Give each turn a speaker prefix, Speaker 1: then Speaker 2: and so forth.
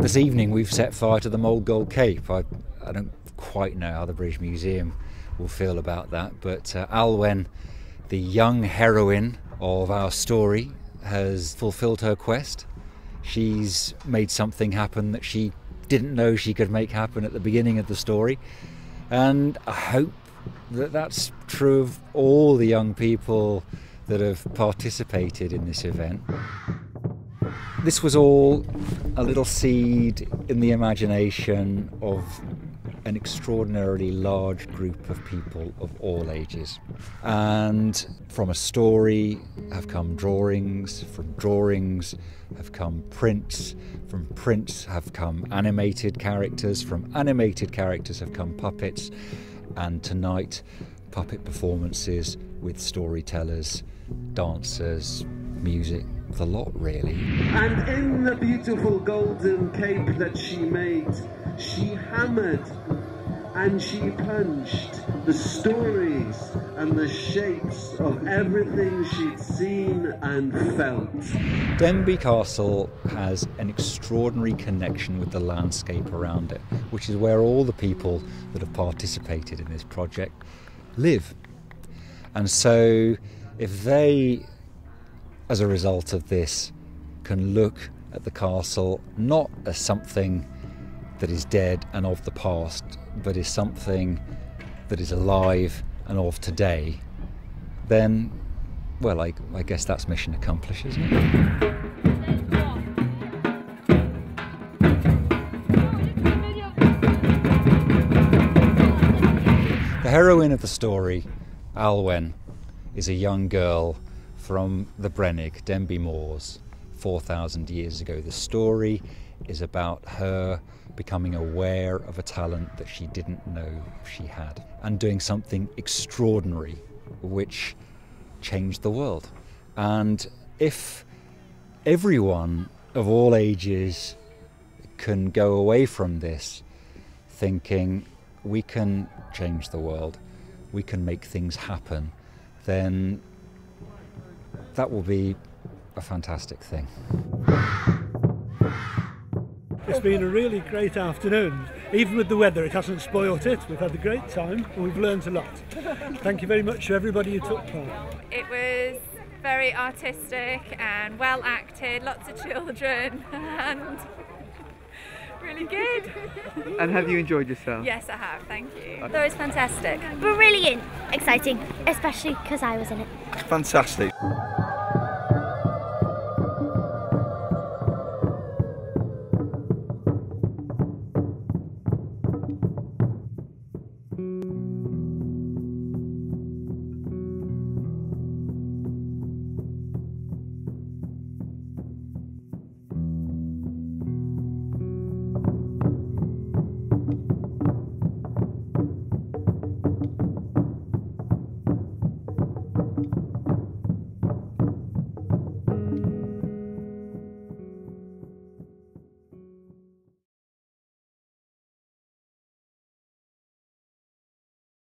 Speaker 1: This evening we've set fire to the Mould Gold Cape. I don't quite know how the British Museum will feel about that, but Alwen, the young heroine of our story, has fulfilled her quest. She's made something happen that she didn't know she could make happen at the beginning of the story, and I hope that that's true of all the young people that have participated in this event. This was all a little seed in the imagination of an extraordinarily large group of people of all ages. And from a story have come drawings, from drawings have come prints, from prints have come animated characters, from animated characters have come puppets, and tonight puppet performances with storytellers, dancers, music, the lot really.
Speaker 2: And in the beautiful golden cape that she made, she hammered and she punched the stories and the shapes of everything she'd seen and felt.
Speaker 1: Denby Castle has an extraordinary connection with the landscape around it, which is where all the people that have participated in this project live. And so if they, as a result of this, can look at the castle not as something that is dead and of the past, but is something that is alive and of today, then, well, I guess that's mission accomplished, isn't it? The heroine of the story, Alwen, is a young girl from the Brennig, Denby Moors, 4,000 years ago. The story is about her becoming aware of a talent that she didn't know she had and doing something extraordinary which changed the world. And if everyone of all ages can go away from this thinking we can change the world, we can make things happen, then that will be a fantastic thing.
Speaker 3: It's been a really great afternoon. Even with the weather, it hasn't spoilt it. We've had a great time and we've learned a lot. Thank you very much to everybody who took part.
Speaker 4: It was very artistic and well acted, lots of children, and really good.
Speaker 5: And have you enjoyed yourself?
Speaker 4: Yes, I have, thank you.
Speaker 6: That was fantastic. Brilliant, exciting, especially because I was in it.
Speaker 5: Fantastic.